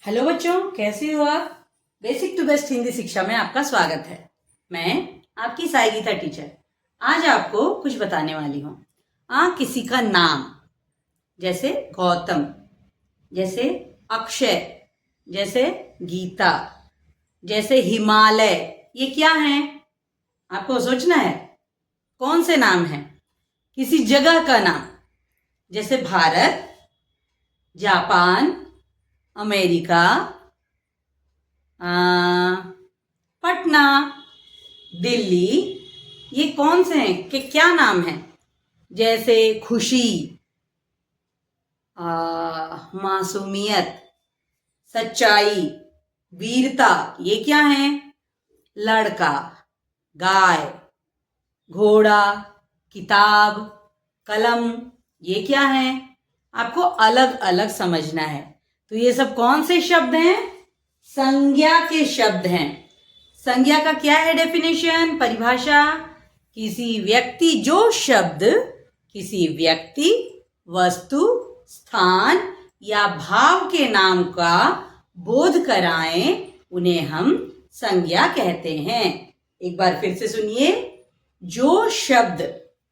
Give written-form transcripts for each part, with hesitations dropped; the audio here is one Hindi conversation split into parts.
हेलो बच्चों, कैसे हो आप। बेसिक टू बेस्ट हिंदी शिक्षा में आपका स्वागत है। मैं आपकी साई गीता टीचर आज आपको कुछ बताने वाली हूँ। किसी का नाम जैसे गौतम, जैसे अक्षय, जैसे गीता, जैसे हिमालय, ये क्या है आपको सोचना है। कौन से नाम है? किसी जगह का नाम जैसे भारत, जापान, अमेरिका, पटना, दिल्ली, ये कौन से हैं कि क्या नाम है? जैसे खुशी, मासूमियत, सच्चाई, वीरता, ये क्या है? लड़का, गाय, घोड़ा, किताब, कलम, ये क्या है? आपको अलग अलग समझना है। तो ये सब कौन से शब्द हैं? संज्ञा के शब्द हैं। संज्ञा का क्या है डेफिनेशन, परिभाषा? किसी व्यक्ति, जो शब्द किसी व्यक्ति, वस्तु, स्थान या भाव के नाम का बोध कराएं, उन्हें हम संज्ञा कहते हैं। एक बार फिर से सुनिए। जो शब्द,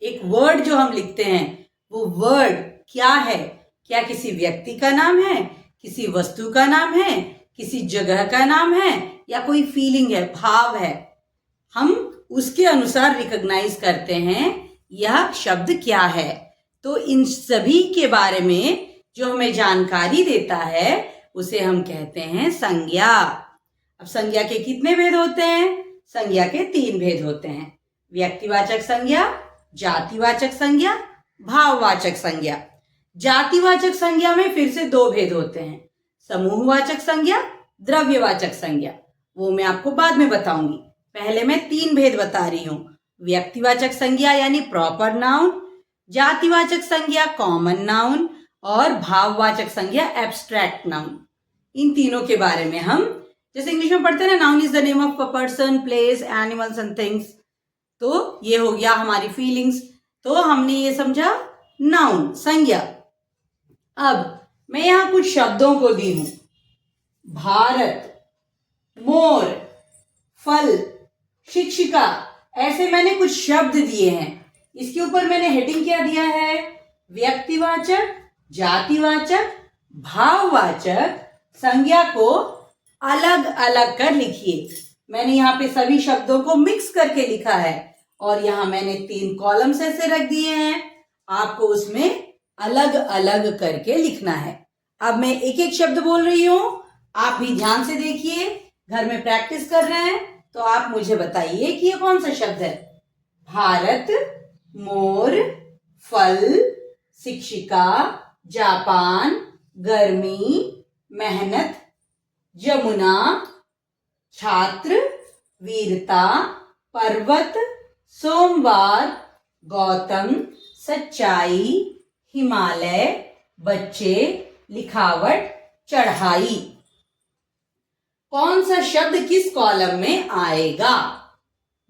एक वर्ड जो हम लिखते हैं, वो वर्ड क्या है? क्या किसी व्यक्ति का नाम है, किसी वस्तु का नाम है, किसी जगह का नाम है, या कोई फीलिंग है, भाव है? हम उसके अनुसार रिकॉग्नाइज करते हैं यह शब्द क्या है। तो इन सभी के बारे में जो हमें जानकारी देता है उसे हम कहते हैं संज्ञा। अब संज्ञा के कितने भेद होते हैं? संज्ञा के 3 भेद होते हैं। व्यक्तिवाचक संज्ञा, जातिवाचक संज्ञा, भाववाचक संज्ञा। जातिवाचक संज्ञा में फिर से 2 भेद होते हैं, समूहवाचक संज्ञा, द्रव्यवाचक संज्ञा। वो मैं आपको बाद में बताऊंगी। पहले मैं 3 भेद बता रही हूं। व्यक्तिवाचक संज्ञा यानी प्रॉपर नाउन, जातिवाचक संज्ञा कॉमन नाउन, और भाववाचक संज्ञा एब्स्ट्रैक्ट नाउन। इन तीनों के बारे में हम, जैसे इंग्लिश में पढ़ते हैं ना, noun is the name of a person, place, animals and things. तो ये हो गया हमारी फीलिंग्स। तो हमने ये समझा नाउन, संज्ञा। अब मैं यहां कुछ शब्दों को दी हूं। भारत, मोर, फल, शिक्षिका, ऐसे मैंने कुछ शब्द दिए हैं। इसके ऊपर मैंने हेडिंग क्या दिया है? व्यक्तिवाचक, जातिवाचक, भाववाचक संज्ञा को अलग अलग कर लिखिए। मैंने यहाँ पे सभी शब्दों को मिक्स करके लिखा है और यहाँ मैंने 3 कॉलम्स ऐसे रख दिए हैं। आपको उसमें अलग अलग करके लिखना है। अब मैं एक एक शब्द बोल रही हूं, आप भी ध्यान से देखिए। घर में प्रैक्टिस कर रहे हैं तो आप मुझे बताइए कि ये कौन सा शब्द है। भारत, मोर, फल, शिक्षिका, जापान, गर्मी, मेहनत, जमुना, छात्र, वीरता, पर्वत, सोमवार, गौतम, सच्चाई, हिमालय, बच्चे, लिखावट, चढ़ाई। कौन सा शब्द किस कॉलम में आएगा?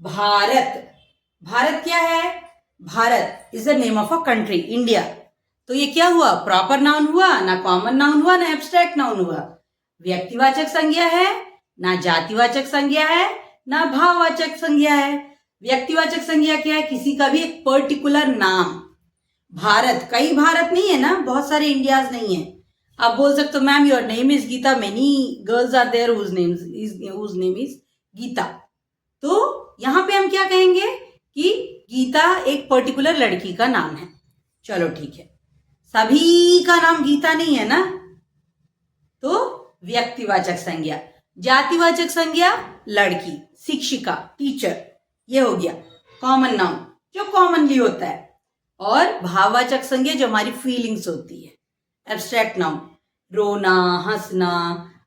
भारत। भारत क्या है? Bharat is the name of a country, India. तो ये क्या हुआ? प्रॉपर नाउन हुआ, ना कॉमन नाउन हुआ, ना एब्स्ट्रैक्ट नाउन हुआ। व्यक्तिवाचक संज्ञा है, ना जातिवाचक संज्ञा है, ना भाववाचक संज्ञा है। व्यक्तिवाचक संज्ञा क्या है? किसी का भी एक पर्टिकुलर नाम। भारत, कई भारत नहीं है ना, बहुत सारे इंडियाज नहीं है। आप बोल सकते हो ma'am your name is Geeta, many girls are there whose name is Geeta. तो यहां पे हम क्या कहेंगे कि गीता एक पर्टिकुलर लड़की का नाम है। चलो ठीक है, सभी का नाम गीता नहीं है ना। तो व्यक्तिवाचक संज्ञा। जातिवाचक संज्ञा लड़की, शिक्षिका, टीचर, ये हो गया कॉमन नाउन जो कॉमनली होता है। और भाववाचक संज्ञा जो हमारी फीलिंग्स होती है। एब्स्ट्रैक्ट नाउन, रोना, हंसना,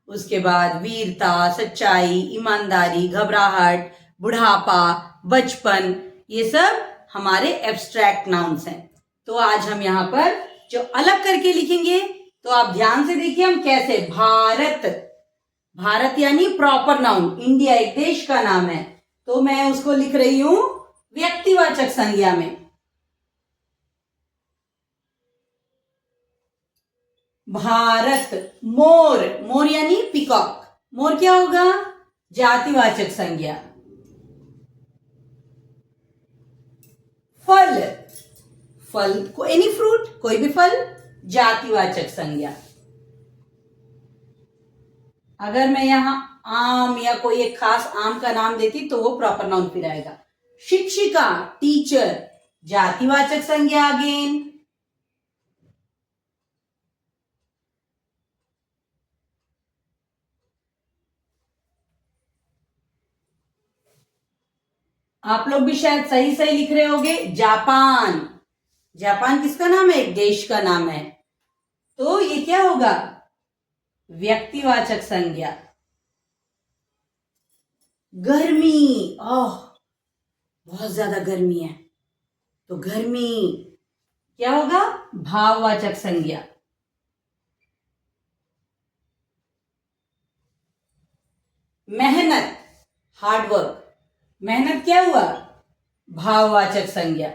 उसके बाद वीरता, सच्चाई, ईमानदारी, घबराहट, बुढ़ापा, बचपन, ये सब हमारे एब्स्ट्रैक्ट नाउन्स हैं। तो आज हम यहाँ पर जो अलग करके लिखेंगे, तो आप ध्यान से देखिए हम कैसे। भारत, भारत यानी प्रॉपर नाउन, इंडिया एक देश का नाम है, तो मैं उसको लिख रही हूं व्यक्तिवाचक संज्ञा में। भारत, मोर, मोर यानी पीकॉक। मोर क्या होगा? जातिवाचक संज्ञा। फल, फल को एनी फ्रूट, कोई भी फल, जातिवाचक संज्ञा। अगर मैं यहां आम या कोई एक खास आम का नाम देती तो वो प्रॉपर नाउन फिर आएगा। शिक्षिका, टीचर, जातिवाचक संज्ञा अगेन। आप लोग भी शायद सही सही लिख रहे होंगे। जापान, जापान किसका नाम है? एक देश का नाम है। तो ये क्या होगा? व्यक्तिवाचक संज्ञा। गर्मी, ओह बहुत ज्यादा गर्मी है, तो गर्मी क्या होगा? भाववाचक संज्ञा। मेहनत, हार्डवर्क, मेहनत क्या हुआ? भाववाचक संज्ञा।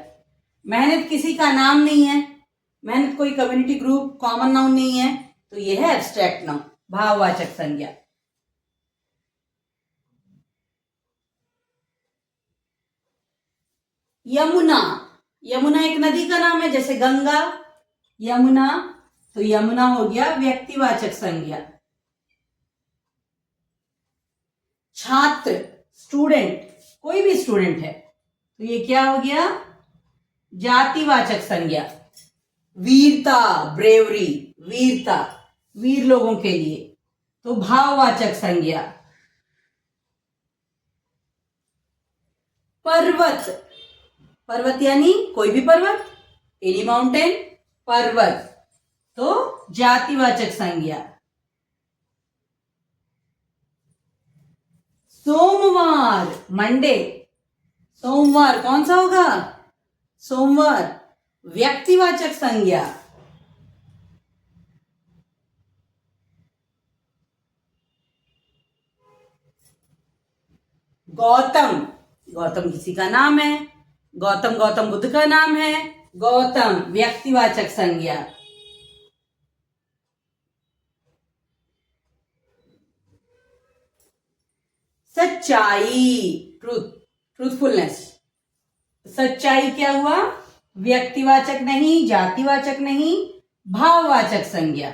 मेहनत किसी का नाम नहीं है, मेहनत कोई कम्युनिटी ग्रुप कॉमन नाउन नहीं है, तो यह है एब्स्ट्रैक्ट नाउन, भाववाचक संज्ञा। यमुना, यमुना एक नदी का नाम है, जैसे गंगा, यमुना, तो यमुना हो गया व्यक्तिवाचक संज्ञा। छात्र, स्टूडेंट, कोई भी स्टूडेंट है, तो ये क्या हो गया? जातिवाचक संज्ञा। वीरता, ब्रेवरी, वीरता, वीर लोगों के लिए, तो भाववाचक संज्ञा। पर्वत, पर्वत यानी कोई भी पर्वत, एनी माउंटेन, पर्वत, तो जातिवाचक संज्ञा। सोमवार, मंडे, सोमवार कौन सा होगा? सोमवार, व्यक्तिवाचक संज्ञा। गौतम, गौतम किसी का नाम है, गौतम गौतम बुद्ध का नाम है, गौतम व्यक्तिवाचक संज्ञा। सच्चाई, ट्रूथ, ट्रूथफुलनेस, सच्चाई क्या हुआ? व्यक्तिवाचक नहीं, जातिवाचक नहीं, भाववाचक संज्ञा।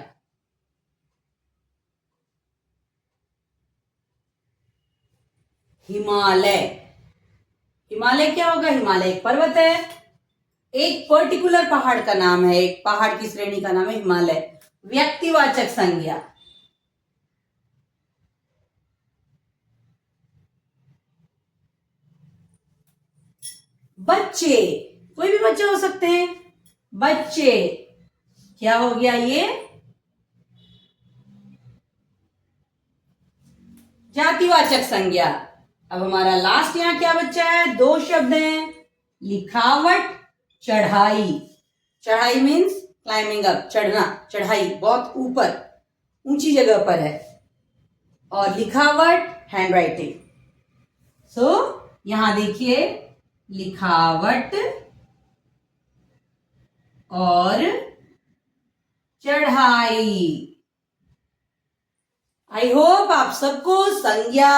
हिमालय, हिमालय क्या होगा? हिमालय एक पर्वत है, एक पर्टिकुलर पहाड़ का नाम है, एक पहाड़ की श्रेणी का नाम है हिमालय, व्यक्तिवाचक संज्ञा। बच्चे, कोई भी बच्चे हो सकते हैं, बच्चे क्या हो गया? ये जातिवाचक संज्ञा। अब हमारा लास्ट यहां क्या बच्चा है? दो शब्द हैं, लिखावट, चढ़ाई। चढ़ाई मीन्स क्लाइंबिंग अप, चढ़ना, चढ़ाई बहुत ऊपर, ऊंची जगह पर है, और लिखावट हैंड राइटिंग। सो यहां देखिए, लिखावट और चढ़ाई। आई होप आप सबको संज्ञा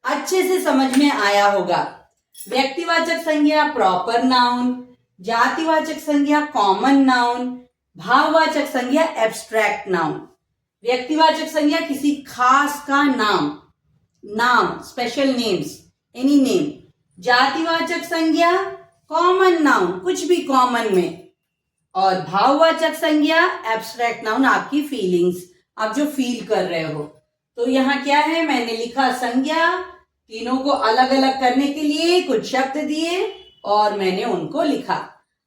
अच्छे से समझ में आया होगा। व्यक्तिवाचक संज्ञा प्रॉपर नाउन, जातिवाचक संज्ञा कॉमन नाउन, भाववाचक संज्ञा एब्स्ट्रैक्ट नाउन। व्यक्तिवाचक संज्ञा किसी खास का नाम, नाम, स्पेशल नेम्स, एनी नेम। जातिवाचक संज्ञा कॉमन नाउन, कुछ भी कॉमन में। और भाववाचक संज्ञा एब्स्ट्रैक्ट नाउन, आपकी फीलिंग्स, आप जो फील कर रहे हो। तो यहाँ क्या है? मैंने लिखा संज्ञा, तीनों को अलग अलग करने के लिए कुछ शब्द दिए और मैंने उनको लिखा।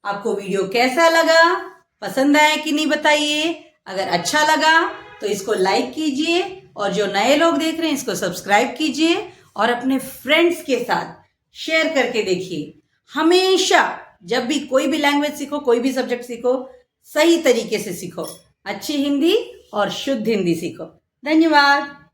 आपको वीडियो कैसा लगा? पसंद आया कि नहीं बताइए। अगर अच्छा लगा तो इसको लाइक कीजिए, और जो नए लोग देख रहे हैं इसको सब्सक्राइब कीजिए, और अपने फ्रेंड्स के साथ शेयर करके देखिए। हमेशा जब भी कोई भी लैंग्वेज सीखो, कोई भी सब्जेक्ट सीखो, सही तरीके से सीखो, अच्छी हिंदी और शुद्ध हिंदी सीखो। धन्यवाद।